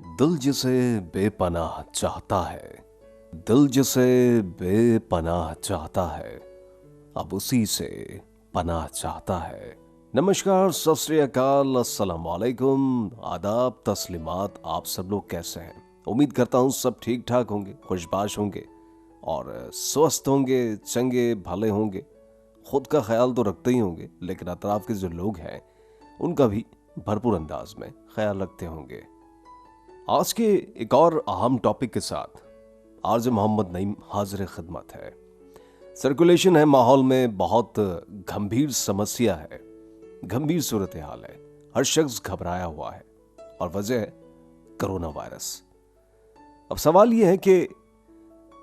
दिल जिसे बेपनाह चाहता है, दिल जिसे बेपनाह चाहता है, अब उसी से पनाह चाहता है। नमस्कार, सत श्री अकाल, अस्सलाम वालेकुम, आदाब, तस्लीमात। आप सब लोग कैसे हैं? उम्मीद करता हूँ सब ठीक ठाक होंगे, खुशबाश होंगे और स्वस्थ होंगे, चंगे भले होंगे। खुद का ख्याल तो रखते ही होंगे, लेकिन अतराफ के जो लोग हैं उनका भी भरपूर अंदाज में ख्याल रखते होंगे। आज के एक और अहम टॉपिक के साथ आरजे मोहम्मद नईम हाजिर खिदमत है। सर्कुलेशन है माहौल में, बहुत गंभीर समस्या है, गंभीर सूरत हाल है, हर शख्स घबराया हुआ है और वजह है कोरोना वायरस। अब सवाल यह है कि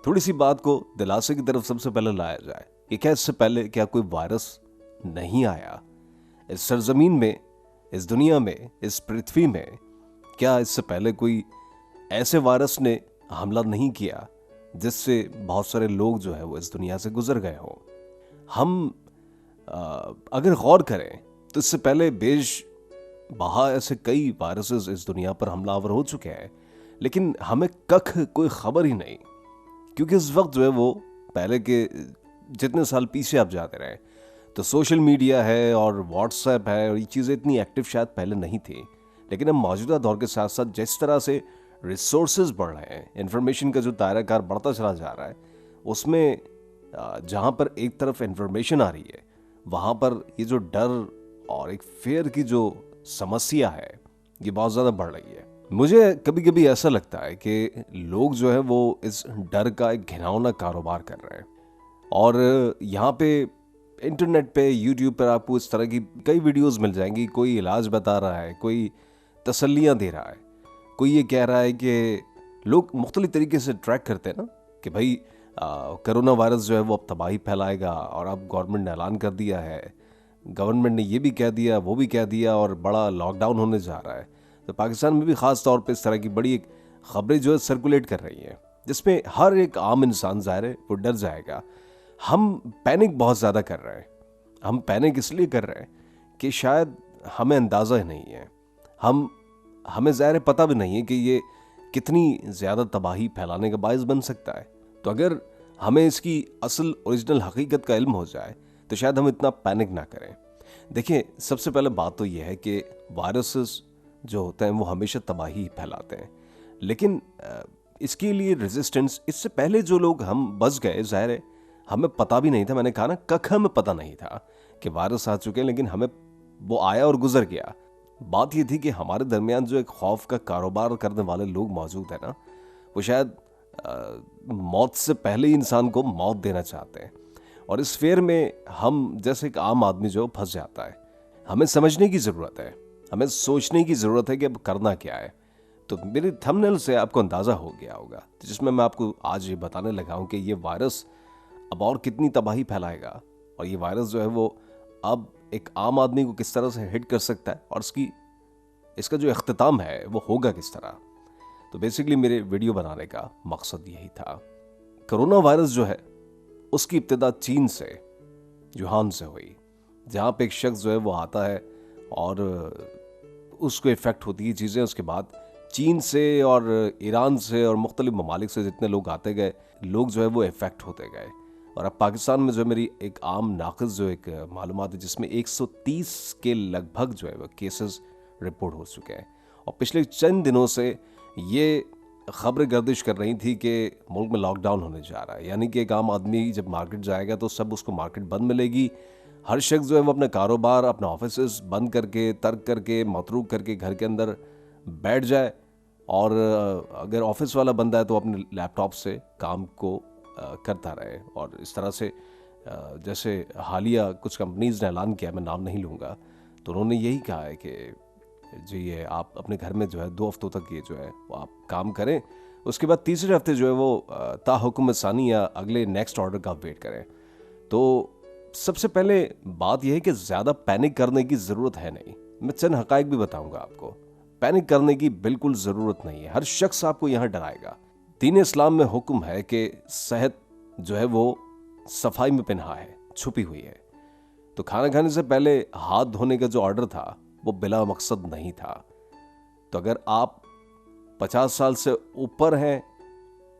थोड़ी सी बात को दिलासे की तरफ सबसे पहले लाया जाए कि क्या इससे पहले क्या कोई वायरस नहीं आया इस सरजमीन में, इस दुनिया में, इस पृथ्वी में? क्या इससे पहले कोई ऐसे वायरस ने हमला नहीं किया जिससे बहुत सारे लोग जो है वो इस दुनिया से गुजर गए हों? हम अगर गौर करें तो इससे पहले बहा ऐसे कई वायरसेस इस दुनिया पर हमलावर हो चुके हैं, लेकिन हमें कख कोई खबर ही नहीं, क्योंकि इस वक्त जो है वो पहले के जितने साल पीछे आप जाते रहे तो सोशल मीडिया है और व्हाट्सएप है और ये चीज़ें इतनी एक्टिव शायद पहले नहीं थी। लेकिन अब मौजूदा दौर के साथ साथ जिस तरह से रिसोर्सेज बढ़ रहे हैं, इंफॉर्मेशन का जो दायराकार बढ़ता चला जा रहा है, उसमें जहाँ पर एक तरफ इंफॉर्मेशन आ रही है, वहाँ पर ये जो डर और एक फेयर की जो समस्या है ये बहुत ज़्यादा बढ़ रही है। मुझे कभी कभी ऐसा लगता है कि लोग जो है वो इस डर का एक घिनौना कारोबार कर रहे हैं और यहाँ पे इंटरनेट पे, यूट्यूब पर आपको इस तरह की कई वीडियोस मिल जाएंगी। कोई इलाज बता रहा है, कोई तसल्लियाँ दे रहा है, कोई ये कह रहा है कि लोग मुख्तलिफ तरीके से ट्रैक करते हैं ना कि भाई कोरोना वायरस जो है वो अब तबाही फैलाएगा और अब गवर्नमेंट ने ऐलान कर दिया है, गवर्नमेंट ने ये भी कह दिया, वो भी कह दिया और बड़ा लॉकडाउन होने जा रहा है। तो पाकिस्तान में भी ख़ास तौर पे इस तरह की बड़ी खबरें जो है सर्कुलेट कर रही हैं, जिसमें हर एक आम इंसान ज़ाहिर है वो डर जाएगा। हम पैनिक बहुत ज़्यादा कर रहे हैं। हम पैनिक इसलिए कर रहे हैं कि शायद हमें अंदाज़ा ही नहीं है, हमें ज़ाहिर पता भी नहीं है कि ये कितनी ज़्यादा तबाही फैलाने का बायस बन सकता है। तो अगर हमें इसकी असल ओरिजिनल हकीकत का इल्म हो जाए तो शायद हम इतना पैनिक ना करें। देखिए, सबसे पहले बात तो यह है कि वायरसेस जो होते हैं वो हमेशा तबाही फैलाते हैं, लेकिन इसके लिए रेजिस्टेंस, इससे पहले जो लोग हम बच गए, ज़ाहिर है हमें पता भी नहीं था। मैंने कहा ना, कख हमें पता नहीं था कि वायरस आ चुके हैं, लेकिन हमें वो आया और गुजर गया। बात ये थी कि हमारे दरमियान जो एक खौफ का कारोबार करने वाले लोग मौजूद है ना, वो शायद मौत से पहले ही इंसान को मौत देना चाहते हैं और इस फेयर में हम जैसे एक आम आदमी जो फंस जाता है। हमें समझने की ज़रूरत है, हमें सोचने की ज़रूरत है कि अब करना क्या है। तो मेरी थंबनेल से आपको अंदाज़ा हो गया होगा, जिसमें मैं आपको आज ये बताने लगा हूँ कि ये वायरस अब और कितनी तबाही फैलाएगा और ये वायरस जो है वो अब एक आम आदमी को किस तरह से हिट कर सकता है और इसका जो इख्तिताम है वो होगा किस तरह। तो बेसिकली मेरे वीडियो बनाने का मकसद यही था। कोरोना वायरस जो है उसकी इब्तिदा चीन से, वुहान से हुई, जहाँ पे एक शख्स जो है वो आता है और उसको इफ़ेक्ट होती है चीज़ें। उसके बाद चीन से और ईरान से और मुख्तलिफ ममालिक से जितने लोग आते गए, लोग जो है वो इफ़ेक्ट होते गए। और अब पाकिस्तान में जो मेरी एक आम नाक़िज़ जो एक मालूमात है, जिसमें 130 के लगभग जो है वो केसेस रिपोर्ट हो चुके हैं। और पिछले चंद दिनों से ये खबरें गर्दिश कर रही थी कि मुल्क में लॉकडाउन होने जा रहा है, यानी कि एक आम आदमी जब मार्केट जाएगा तो सब उसको मार्केट बंद मिलेगी। हर शख्स जो है वो अपना कारोबार, अपना ऑफिस बंद करके, तर्क करके, मतरूक करके घर के अंदर बैठ जाए और अगर ऑफिस वाला बंदा है तो अपने लैपटॉप से काम को करता रहे। और इस तरह से जैसे हालिया कुछ कंपनीज ने ऐलान किया, मैं नाम नहीं लूँगा, तो उन्होंने यही कहा है कि जी ये आप अपने घर में जो है 2 हफ्तों तक ये जो है वो आप काम करें, उसके बाद तीसरे हफ्ते जो है वो ताहुकुम सानी या अगले नेक्स्ट ऑर्डर का आप वेट करें। तो सबसे पहले बात यह है कि ज़्यादा पैनिक करने की ज़रूरत है नहीं। मैं चंद हक़ाइक़ भी बताऊँगा आपको। पैनिक करने की बिल्कुल ज़रूरत नहीं है, हर शख्स आपको यहाँ डराएगा। दीन इस्लाम में हुक्म है कि सेहत जो है वो सफाई में पिन्हा है, छुपी हुई है। तो खाना खाने से पहले हाथ धोने का जो ऑर्डर था वो बिला मकसद नहीं था। तो अगर आप 50 साल से ऊपर हैं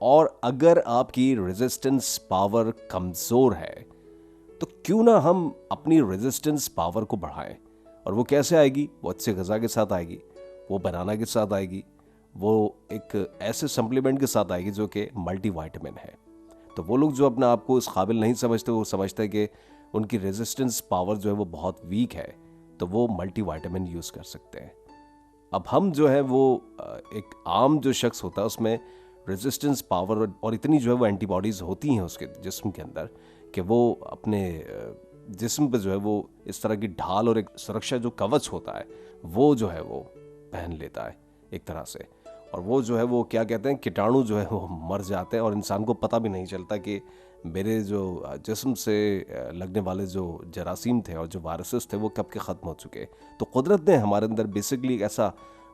और अगर आपकी रेजिस्टेंस पावर कमज़ोर है तो क्यों ना हम अपनी रेजिस्टेंस पावर को बढ़ाएं। और वो कैसे आएगी? वो अच्छे ग़िज़ा के साथ आएगी, वो बनाना के साथ आएगी, वो एक ऐसे सप्लीमेंट के साथ आएगी जो कि मल्टीविटामिन है। तो वो लोग जो अपने आप को इस काबिल नहीं समझते, वो समझते हैं कि उनकी रेजिस्टेंस पावर जो है वो बहुत वीक है, तो वो मल्टीविटामिन यूज़ कर सकते हैं। अब हम जो है वो एक आम जो शख्स होता है उसमें रेजिस्टेंस पावर और इतनी जो है वो एंटीबॉडीज़ होती हैं उसके जिस्म के अंदर कि वो अपने जिस्म पे जो है वो इस तरह की ढाल और एक सुरक्षा जो कवच होता है वो जो है वो पहन लेता है एक तरह से। और वो जो है वो क्या कहते हैं, कीटाणु जो है वो मर जाते हैं और इंसान को पता भी नहीं चलता कि मेरे जो जिस्म से लगने वाले जो जरासीम थे और जो वायरसेस थे वो कब के ख़त्म हो चुके। तो कुदरत ने हमारे अंदर बेसिकली एक ऐसा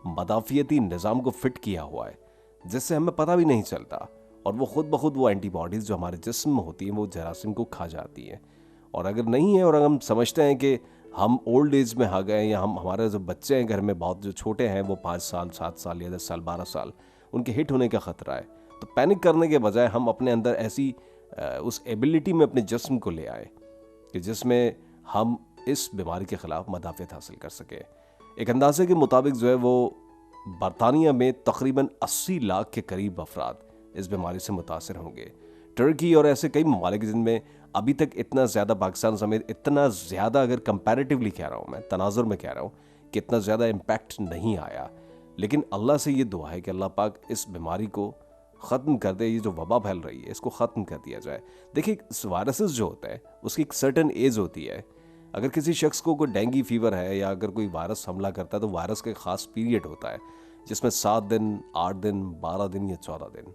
मदाफ़ियती निज़ाम को फिट किया हुआ है जिससे हमें पता भी नहीं चलता, और वो खुद ब खुद वो एंटीबॉडीज़ जो हमारे जिस्म में होती हैं वो जरासीम को खा जाती हैं। और अगर नहीं है और अगर हम समझते हैं कि हम ओल्ड एज में आ गए या हम हमारे जो बच्चे हैं घर में बहुत जो छोटे हैं वो 5 साल 7 साल या 10 साल 12 साल उनके हिट होने का ख़तरा है, तो पैनिक करने के बजाय हम अपने अंदर ऐसी उस एबिलिटी में अपने जिस्म को ले आए कि जिसमें हम इस बीमारी के ख़िलाफ़ मदाफ़त हासिल कर सकें। एक अंदाजे के मुताबिक जो है वो बरतानिया में तकरीबन 80 लाख के करीब अफराद इस बीमारी से मुतासर होंगे। टर्की और ऐसे कई ममालिक जिनमें अभी तक इतना ज़्यादा, पाकिस्तान समेत इतना ज़्यादा, अगर कंपैरेटिवली कह रहा हूँ मैं, तनाजुर में कह रहा हूँ कि इतना ज़्यादा इम्पैक्ट नहीं आया। लेकिन अल्लाह से ये दुआ है कि अल्लाह पाक इस बीमारी को ख़त्म कर दे, ये जो वबा फैल रही है इसको ख़त्म कर दिया जाए। देखिए वायरसेस जो होता है उसकी एक सर्टन एज होती है। अगर किसी शख्स को कोई डेंगू फीवर है या अगर कोई वायरस हमला करता है तो वायरस का एक ख़ास पीरियड होता है जिसमें 7 दिन, 8 दिन, 12 दिन या 14 दिन।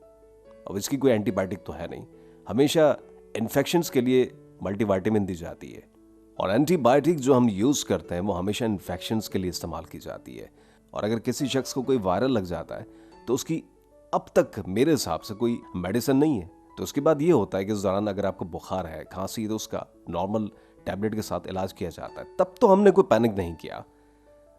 अब इसकी कोई एंटीबायोटिक तो है नहीं। हमेशा इन्फेक्शंस के लिए मल्टीविटामिन दी जाती है और एंटीबायोटिक जो हम यूज़ करते हैं वो हमेशा इन्फेक्शंस के लिए इस्तेमाल की जाती है। और अगर किसी शख्स को कोई वायरल लग जाता है तो उसकी अब तक मेरे हिसाब से कोई मेडिसिन नहीं है। तो उसके बाद ये होता है कि उस दौरान अगर आपको बुखार है, खांसी है, तो उसका नॉर्मल टैबलेट के साथ इलाज किया जाता है। तब तो हमने कोई पैनिक नहीं किया।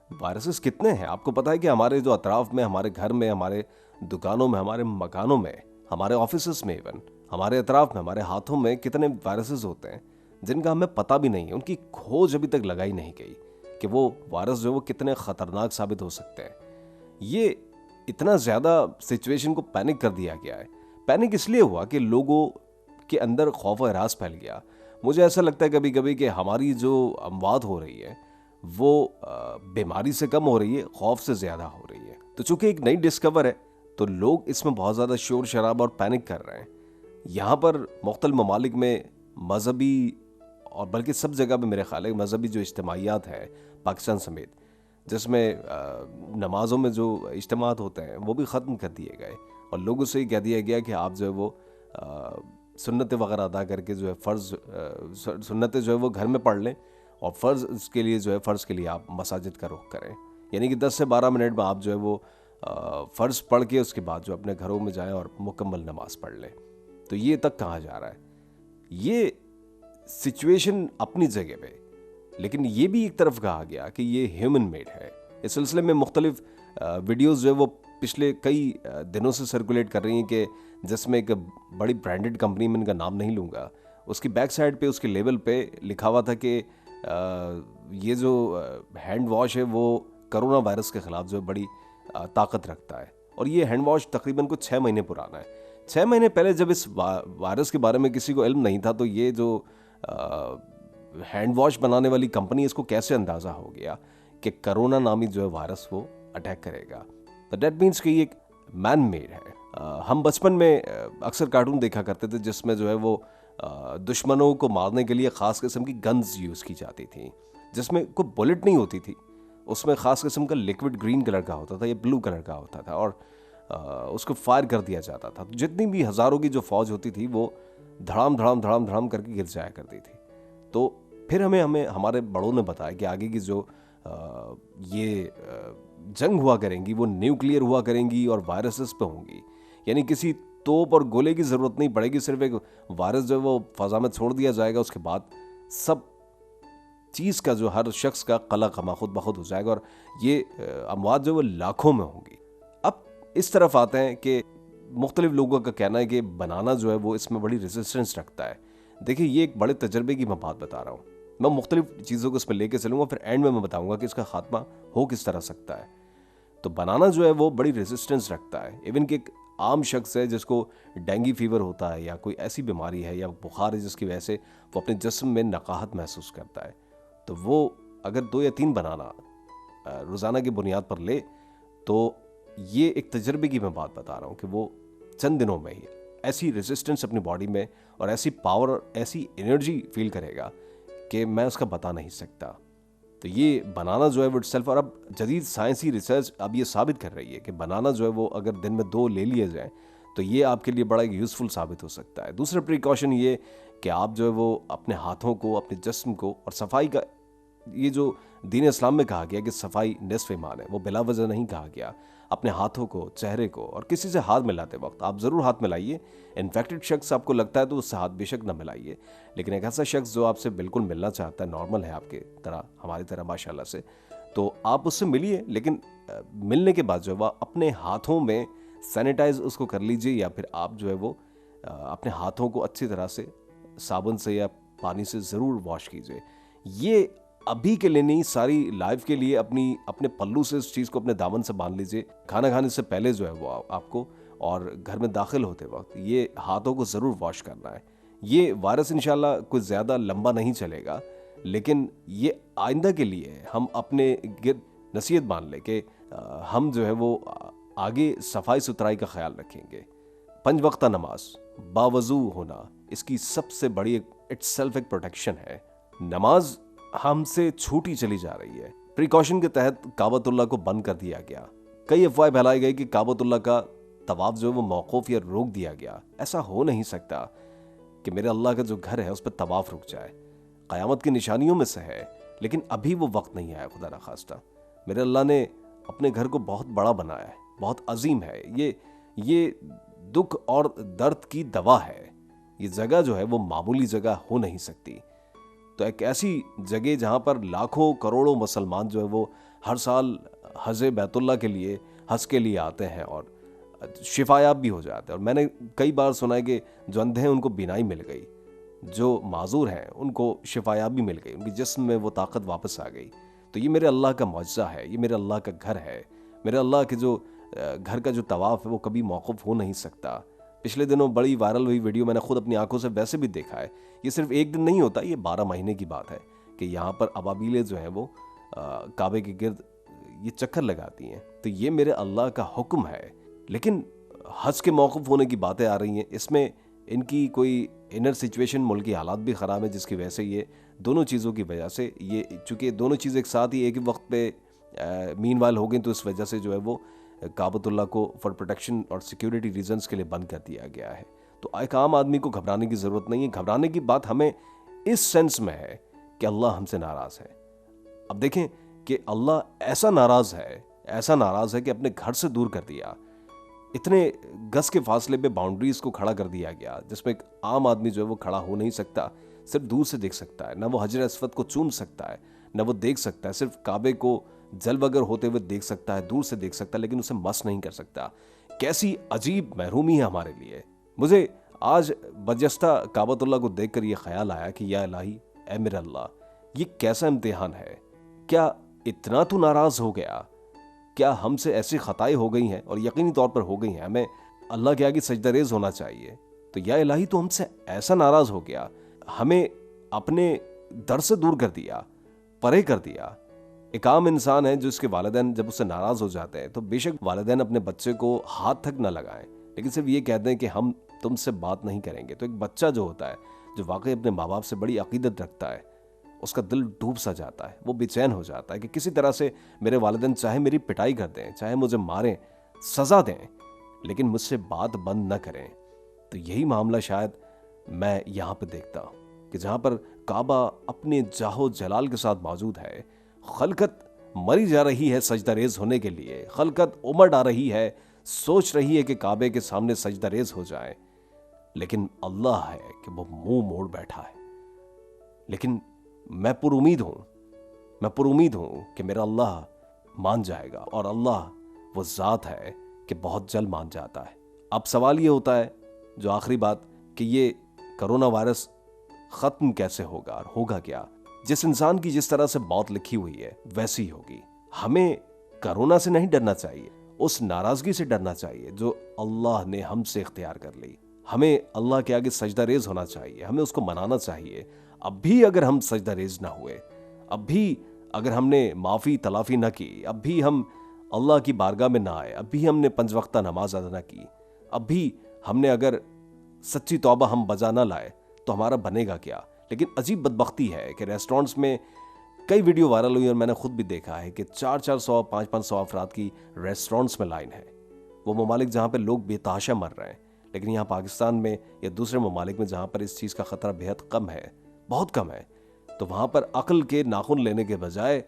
वायरसेस कितने हैं आपको पता है कि हमारे जो अतराफ में, हमारे घर में, हमारे दुकानों में, हमारे मकानों में, हमारे ऑफिस में, इवन हमारे अतराफ में, हमारे हाथों में कितने वायरसेस होते हैं जिनका हमें पता भी नहीं है। उनकी खोज अभी तक लगाई नहीं गई कि वो वायरस जो वो कितने ख़तरनाक साबित हो सकते हैं। ये इतना ज़्यादा सिचुएशन को पैनिक कर दिया गया है। पैनिक इसलिए हुआ कि लोगों के अंदर खौफ और हरास फैल गया। मुझे ऐसा लगता है कभी कभी कि हमारी जो अमवात हो रही है वो बीमारी से कम हो रही है, खौफ से ज़्यादा हो रही है। तो चूंकि एक नई डिस्कवर है तो लोग इसमें बहुत ज़्यादा शोर शराबा और पैनिक कर रहे हैं। यहाँ पर मुख्तलिफ ममालिक में मजहबी और बल्कि सब जगह पे मेरे ख्याल है मजहबी जो इज्तिमायात हैं पाकिस्तान समेत, जिसमें नमाज़ों में जो इज्तिमात होते हैं वो भी ख़त्म कर दिए गए और लोगों से ही कह दिया गया कि आप जो है वो सुन्नतें वगैरह अदा करके जो है फ़र्ज़ सुन्नतें जो है वो घर में पढ़ लें और फ़र्ज़ के लिए जो है फ़र्ज़ के लिए आप मसाजिद का रुख करें। यानी कि 10 से 12 मिनट में आप जो है वो फ़र्ज़ पढ़ के उसके बाद जो अपने घरों में जाएं और मुकम्मल नमाज पढ़ लें। तो ये तक कहा जा रहा है। ये सिचुएशन अपनी जगह पे, लेकिन ये भी एक तरफ कहा गया कि ये ह्यूमन मेड है। इस सिलसिले में मुख्तलिफ वीडियोज़ जो है वो पिछले कई दिनों से सर्कुलेट कर रही हैं कि जिसमें एक बड़ी ब्रांडेड कंपनी में, इनका नाम नहीं लूँगा, उसकी बैक साइड पे उसके लेवल पे लिखा हुआ था कि ये जो हैंड वॉश है वो कोरोना वायरस के ख़िलाफ़ जो बड़ी ताकत रखता है। और ये हैंड वॉश तकरीबन कुछ 6 महीने पुराना है। 6 महीने पहले जब इस वायरस के बारे में किसी को इल्म नहीं था तो ये जो हैंड वॉश बनाने वाली कंपनी, इसको कैसे अंदाज़ा हो गया कि कोरोना नामी जो है वायरस वो अटैक करेगा। तो डेट मीन्स कि ये एक मैन मेड है। हम बचपन में अक्सर कार्टून देखा करते थे जिसमें जो है वो दुश्मनों को मारने के लिए ख़ास किस्म की गन्स यूज़ की जाती थी, जिसमें कोई बुलेट नहीं होती थी, उसमें ख़ास किस्म का लिक्विड ग्रीन कलर का होता था या ब्लू कलर का होता था और उसको फायर कर दिया जाता था। तो जितनी भी हज़ारों की जो फ़ौज होती थी वो धड़ाम धड़ाम धड़ाम धड़ाम करके गिर जाया करती थी। तो फिर हमें हमारे बड़ों ने बताया कि आगे की जो ये जंग हुआ करेंगी वो न्यूक्लियर हुआ करेंगी और वायरसेस पे होंगी। यानी किसी तोप और गोले की ज़रूरत नहीं पड़ेगी, सिर्फ एक वायरस जो है वो फ़ज़ा में छोड़ दिया जाएगा, उसके बाद सब चीज़ का जो हर शख्स का कला खमा खुद ब खुद हो जाएगा और ये अमवात जो वो लाखों में होंगी। अब इस तरफ आते हैं कि मुख्तलिफ लोगों का कहना है कि बनाना जो है वो इसमें बड़ी रेजिस्टेंस रखता है। देखिए, ये एक बड़े तजर्बे की मैं बात बता रहा हूँ। मैं मुख्तलिफ चीज़ों को इसमें लेके चलूँगा, फिर एंड में मैं बताऊँगा कि इसका खात्मा हो किस तरह सकता है। तो बनाना जो है वो बड़ी रेजिस्टेंस रखता है। इवन कि एक आम शख्स है जिसको डेंगू फीवर होता है या कोई ऐसी बीमारी है या बुखार है जिसकी वजह से वो अपने जिस्म में नकाहत महसूस करता है, तो वो अगर 2 या 3 बनाना रोज़ाना की बुनियाद पर ले, तो ये एक तजर्बे की मैं बात बता रहा हूँ कि वो चंद दिनों में ही ऐसी रेजिस्टेंस अपनी बॉडी में और ऐसी पावर, ऐसी एनर्जी फील करेगा कि मैं उसका बता नहीं सकता। तो ये बनाना जो है वो इटसेल्फ, और अब जदीद साइंसी रिसर्च अब ये साबित कर रही है कि बनाना जो है वो अगर दिन में 2 ले लिए जाएं तो ये आपके लिए बड़ा यूज़फुल साबित हो सकता है। दूसरा प्रिकॉशन ये कि आप जो है वो अपने हाथों को, अपने जिस्म को, और सफाई का, ये जो दीन इस्लाम में कहा गया कि सफाई निस्फ ईमान है, वो बिला वजह नहीं कहा गया। अपने हाथों को, चेहरे को, और किसी से हाथ मिलाते वक्त आप ज़रूर हाथ मिलाइए। इन्फेक्टेड शख्स आपको लगता है तो उससे हाथ बेशक ना मिलाइए, लेकिन एक ऐसा शख्स जो आपसे बिल्कुल मिलना चाहता है, नॉर्मल है आपके तरह, हमारी तरह माशाल्लाह से, तो आप उससे मिलिए। लेकिन मिलने के बाद जो है वह अपने हाथों में सैनिटाइज उसको कर लीजिए, या फिर आप जो है वो अपने हाथों को अच्छी तरह से साबुन से या पानी से ज़रूर वॉश कीजिए। ये अभी के लिए नहीं, सारी लाइफ के लिए अपने पल्लू से इस चीज़ को अपने दामन से बांध लीजिए। खाना खाने से पहले जो है वो आपको, और घर में दाखिल होते वक्त ये हाथों को ज़रूर वॉश करना है। ये वायरस इंशाल्लाह कोई ज़्यादा लंबा नहीं चलेगा, लेकिन ये आइंदा के लिए हम अपने गिर्द नसीहत मान लें कि हम जो है वो आगे सफाई सुथराई का ख्याल रखेंगे। 5 वक्ता नमाज बावजू होना, इसकी सबसे बड़ी इट्स सेल्फ एक प्रोटेक्शन है। नमाज हमसे छूटी चली जा रही है। प्रिकॉशन के तहत काबतुल्लाह को बंद कर दिया गया। कई अफवाहें फैलाई गई कि काबतुल्लाह का तवाफ जो है वो मौकूफ या रोक दिया गया। ऐसा हो नहीं सकता कि मेरे अल्लाह का जो घर है उस पर तवाफ रुक जाए। क़यामत की निशानियों में से है, लेकिन अभी वो वक्त नहीं आया। खुदा न खास्ता, मेरे अल्लाह ने अपने घर को बहुत बड़ा बनाया है, बहुत अजीम है। ये दुख और दर्द की दवा है। ये जगह जो है वो मामूली जगह हो नहीं सकती। तो एक ऐसी जगह जहाँ पर लाखों करोड़ों मुसलमान जो है वो हर साल हज बैतुल्लाह के लिए, हज के लिए आते हैं और शिफायाब भी हो जाते हैं। और मैंने कई बार सुना है कि जो अंधे हैं उनको बीनाई मिल गई, जो माजूर हैं उनको शिफायाब भी मिल गई, उनकी जिस्म में वो ताकत वापस आ गई। तो ये मेरे अल्लाह का मौजज़ा है, ये मेरे अल्लाह का घर है। मेरे अल्लाह के जो घर का जो तवाफ़ है वो कभी मौकूफ़ हो नहीं सकता। पिछले दिनों बड़ी वायरल हुई वीडियो मैंने खुद अपनी आंखों से वैसे भी देखा है। ये सिर्फ एक दिन नहीं होता, ये 12 महीने की बात है कि यहाँ पर अबाबीलें जो हैं वो काबे के गिर्द ये चक्कर लगाती हैं। तो ये मेरे अल्लाह का हुक्म है। लेकिन हज के मौक़ूफ़ होने की बातें आ रही हैं, इसमें इनकी कोई इनर सिचुएशन, मुल्क की हालात भी ख़राब है, जिसकी वजह से ये दोनों चीज़ों की वजह से, ये चूँकि दोनों चीज़ एक साथ ही एक ही वक्त पे मीनवाइल हो गई, तो इस वजह से जो है वो काबतुल्लाह को फॉर प्रोटेक्शन और सिक्योरिटी रीजंस के लिए बंद कर दिया गया है। तो एक आम आदमी को घबराने की ज़रूरत नहीं है। घबराने की बात हमें इस सेंस में है कि अल्लाह हमसे नाराज़ है। अब देखें कि अल्लाह ऐसा नाराज़ है कि अपने घर से दूर कर दिया, इतने गज के फासले पे बाउंड्रीज को खड़ा कर दिया गया, जिसमें एक आम आदमी जो है वो खड़ा हो नहीं सकता, सिर्फ दूर से देख सकता है। ना वो हजर अस्वद को चूम सकता है, ना वो देख सकता है, सिर्फ काबे को जलवगर होते हुए देख सकता है, दूर से देख सकता है, लेकिन उसे मस नहीं कर सकता। कैसी अजीब महरूमी है हमारे लिए। मुझे आज बजस्ता काबतुल्लाह को देखकर ये ख्याल आया कि या इलाही, ए मेरे अल्लाह, ये कैसा इम्तिहान है। क्या इतना तू नाराज़ हो गया? क्या हमसे ऐसी खताएं हो गई हैं, और यकीनी तौर पर हो गई हैं, हमें अल्लाह के आगे सजदरेज होना चाहिए। तो या इलाही, तो हमसे ऐसा नाराज़ हो गया, हमें अपने दर से दूर कर दिया, परे कर दिया। एक आम इंसान है जो इसके वालिदैन जब उससे नाराज़ हो जाते हैं तो बेशक वालिदैन अपने बच्चे को हाथ तक न लगाएं, लेकिन सिर्फ ये कहते हैं कि हम तुमसे बात नहीं करेंगे। तो एक बच्चा जो होता है, जो वाकई अपने माँ बाप से बड़ी अकीदत रखता है, उसका दिल डूब सा जाता है, वो बेचैन हो जाता है कि किसी तरह से मेरे वालिदैन चाहे मेरी पिटाई कर दें, चाहे मुझे मारें, सज़ा दें, लेकिन मुझसे बात बंद न करें। तो यही मामला शायद मैं यहाँ पर देखता हूँ कि जहाँ पर काबा अपने जाहो जलाल के साथ मौजूद है, खलकत मरी जा रही है सजदरेज होने के लिए, खलकत उमड़ आ रही है, सोच रही है कि काबे के सामने सजदरेज हो जाए, लेकिन अल्लाह है कि वो मुंह मोड़ बैठा है। लेकिन मैं पुरुमीद हूं कि मेरा अल्लाह मान जाएगा, और अल्लाह वो ज़ात है कि बहुत जल्द मान जाता है। अब सवाल ये होता है, जो आखिरी बात, कि ये कोरोना वायरस खत्म कैसे होगा और होगा क्या। जिस इंसान की जिस तरह से मौत लिखी हुई है वैसी ही होगी। हमें कोरोना से नहीं डरना चाहिए, उस नाराजगी से डरना चाहिए जो अल्लाह ने हमसे इख्तियार कर ली। हमें अल्लाह के आगे सजदा रेज होना चाहिए, हमें उसको मनाना चाहिए। अब भी अगर हम सजदा रेज ना हुए, अब भी अगर हमने माफ़ी तलाफ़ी ना की, अब भी हम अल्लाह की बारगाह में ना आए, अब भी हमने 5 वक्ता नमाज अदा ना की, अब भी हमने अगर सच्ची तौबा हम बजा ना लाए, तो हमारा बनेगा क्या। लेकिन अजीब बदबख्ती है कि रेस्टोरेंट्स में कई वीडियो वायरल हुई और मैंने खुद भी देखा है कि 400-400 500-500 अफराद की रेस्टोरेंट्स में लाइन है। वो ममालिक जहाँ पे लोग बेतहाशा मर रहे हैं, लेकिन यहाँ पाकिस्तान में या दूसरे ममालिक में जहाँ पर इस चीज़ का ख़तरा बेहद कम है, बहुत कम है, तो वहाँ पर अक्ल के नाखून लेने के बजाय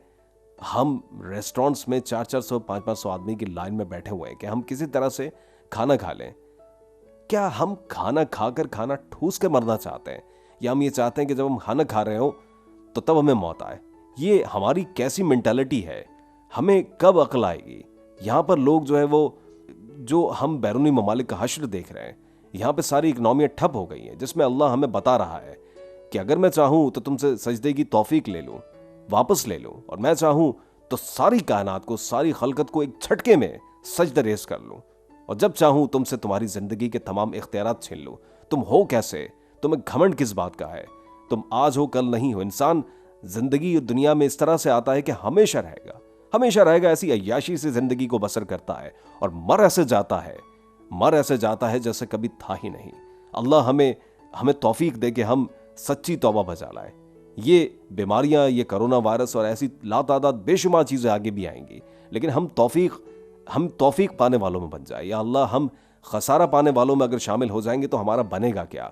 हम रेस्टोरेंट्स में 400-400 500-500 आदमी की लाइन में बैठे हुए हैं कि हम किसी तरह से खाना खा लें। क्या हम खाना खाकर खाना ठूस के मरना चाहते हैं, या हम ये चाहते हैं कि जब हम खाना खा रहे हो तो तब हमें मौत आए। ये हमारी कैसी मेंटालिटी है, हमें कब अक्ल आएगी। यहाँ पर लोग जो है वो, जो हम बैरूनी ममालिक का हश्र देख रहे हैं, यहाँ पे सारी इकनॉमियाँ ठप हो गई हैं, जिसमें अल्लाह हमें बता रहा है कि अगर मैं चाहूँ तो तुमसे सजदे की तौफीक ले लूँ, वापस ले लूँ, और मैं चाहूँ तो सारी कायनात को, सारी खलकत को एक झटके में सजदा रेज़ कर लूँ, और जब चाहूँ तुमसे तुम्हारी ज़िंदगी के तमाम इख्तियारात छीन लूँ। तुम हो कैसे, तुम्हें घमंड किस बात का है, तुम आज हो कल नहीं हो। इंसान जिंदगी दुनिया में इस तरह से आता है कि हमेशा रहेगा, हमेशा रहेगा, ऐसी अय्याशी से जिंदगी को बसर करता है और मर ऐसे जाता है जैसे कभी था ही नहीं। अल्लाह हमें तौफीक दे कि हम सच्ची तौबा बजा लाएं। ये बीमारियां, ये कोरोना वायरस और ऐसी लातादाद बेशुमार चीज़ें आगे भी आएंगी, लेकिन हम तौफीक पाने वालों में बन जाए। या अल्लाह, हम खसारा पाने वालों में अगर शामिल हो जाएंगे तो हमारा बनेगा क्या।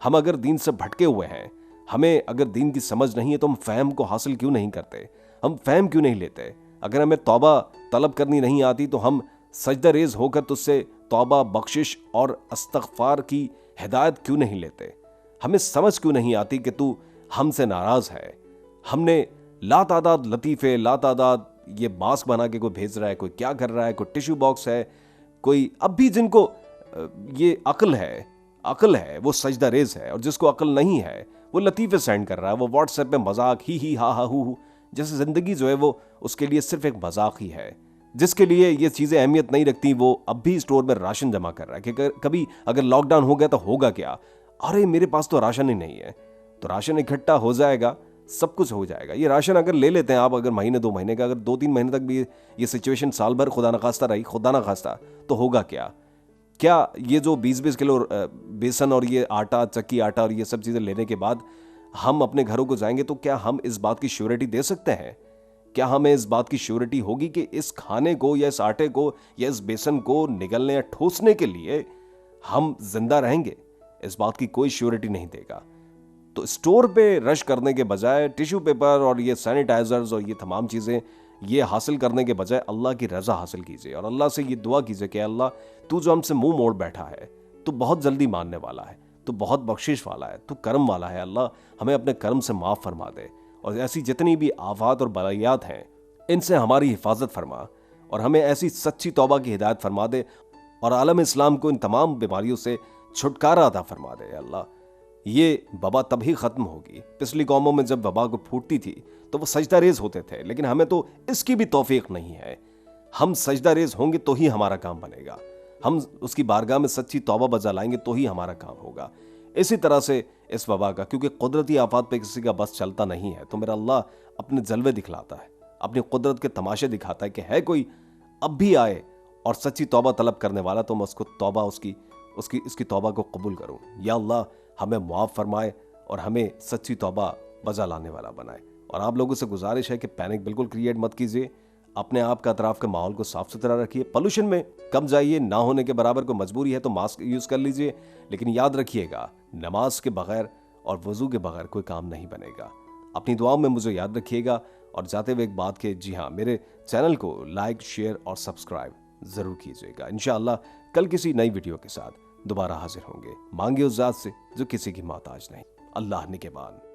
हम अगर दीन से भटके हुए हैं, हमें अगर दीन की समझ नहीं है, तो हम फ़हम को हासिल क्यों नहीं करते, हम फ़हम क्यों नहीं लेते। अगर हमें तौबा तलब करनी नहीं आती तो हम सजदा रेज़ होकर तुझसे तौबा, बख्शिश और इस्तग़फ़ार की हिदायत क्यों नहीं लेते। हमें समझ क्यों नहीं आती कि तू हमसे नाराज़ है। हमने लातादाद लतीफ़े, लातादाद ये मास्क बना के कोई भेज रहा है, कोई क्या कर रहा है, कोई टिश्यू बॉक्स है, कोई अब भी जिनको ये अक्ल है वो सजदा रेज़ है, और जिसको अक्ल नहीं है वो लतीफ़े सेंड कर रहा है, वो व्हाट्सएप पे मजाक ही हा हा हू, जैसे ज़िंदगी जो है वो उसके लिए सिर्फ एक मजाक ही है। जिसके लिए ये चीज़ें अहमियत नहीं रखती, वो अब भी स्टोर में राशन जमा कर रहा है कि कभी अगर लॉकडाउन हो गया तो होगा क्या। अरे मेरे पास तो राशन ही नहीं है, तो राशन इकट्ठा हो जाएगा, सब कुछ हो जाएगा। ये राशन अगर ले लेते हैं आप, अगर महीने 2 महीने का, अगर 2-3 महीने तक भी ये सिचुएशन साल भर खुदा न खास्ता रही, खुदा न खास्ता, तो होगा क्या। ये जो 20-20 किलो बेसन और ये आटा, चक्की आटा और ये सब चीज़ें लेने के बाद हम अपने घरों को जाएंगे, तो क्या हम इस बात की श्योरिटी दे सकते हैं? क्या हमें इस बात की श्योरिटी होगी कि इस खाने को या इस आटे को या इस बेसन को निगलने या ठूसने के लिए हम जिंदा रहेंगे? इस बात की कोई श्योरिटी नहीं देगा। तो स्टोर पे रश करने के बजाय टिश्यू पेपर और ये सैनिटाइजर्स और ये तमाम चीज़ें ये हासिल करने के बजाय अल्लाह की रज़ा हासिल कीजिए और अल्लाह से ये दुआ कीजिए कि अल्लाह, तू जो हमसे मुंह मोड़ बैठा है, तू बहुत जल्दी मानने वाला है, तू बहुत बख्शिश वाला है, तू करम वाला है। अल्लाह, हमें अपने करम से माफ़ फरमा दे, और ऐसी जितनी भी आफात और बलायात हैं इनसे हमारी हिफाजत फरमा, और हमें ऐसी सच्ची तौबा की हिदायत फरमा दे, और आलम इस्लाम को इन तमाम बीमारियों से छुटकारा अता फरमा दे। अल्लाह, ये वबा तभी ख़त्म होगी। पिछली कौमों में जब वबा को फूटती थी तो वो सजदा रेज़ होते थे, लेकिन हमें तो इसकी भी तौफीक नहीं है। हम सजदा रेज़ होंगे तो ही हमारा काम बनेगा, हम उसकी बारगाह में सच्ची तौबा बजा लाएंगे तो ही हमारा काम होगा। इसी तरह से इस वबा का, क्योंकि कुदरती आफात पे किसी का बस चलता नहीं है, तो मेरा अल्लाह अपने जलवे दिखलाता है, अपनी कुदरत के तमाशे दिखाता है कि है कोई अब भी आए और सच्ची तौबा तलब करने वाला, तो मैं उसको तौबा उसकी तौबा को कबूल करूं। या अल्लाह, हमें मुआफ़ फरमाए और हमें सच्ची तौबा बजा लाने वाला बनाए। और आप लोगों से गुजारिश है कि पैनिक बिल्कुल क्रिएट मत कीजिए, अपने आप का अतराफ के माहौल को साफ सुथरा रखिए, पोल्यूशन में कम जाइए, ना होने के बराबर को मजबूरी है तो मास्क यूज़ कर लीजिए, लेकिन याद रखिएगा, नमाज के बगैर और वज़ू के बगैर कोई काम नहीं बनेगा। अपनी दुआओं में मुझे याद रखिएगा। और जाते हुए एक बात के, जी हाँ, मेरे चैनल को लाइक, शेयर और सब्सक्राइब ज़रूर कीजिएगा। इंशाअल्लाह कल किसी नई वीडियो के साथ दोबारा हाजिर होंगे। मांगे उस ज़ात से जो किसी की मोहताज नहीं। अल्लाह निगहबान।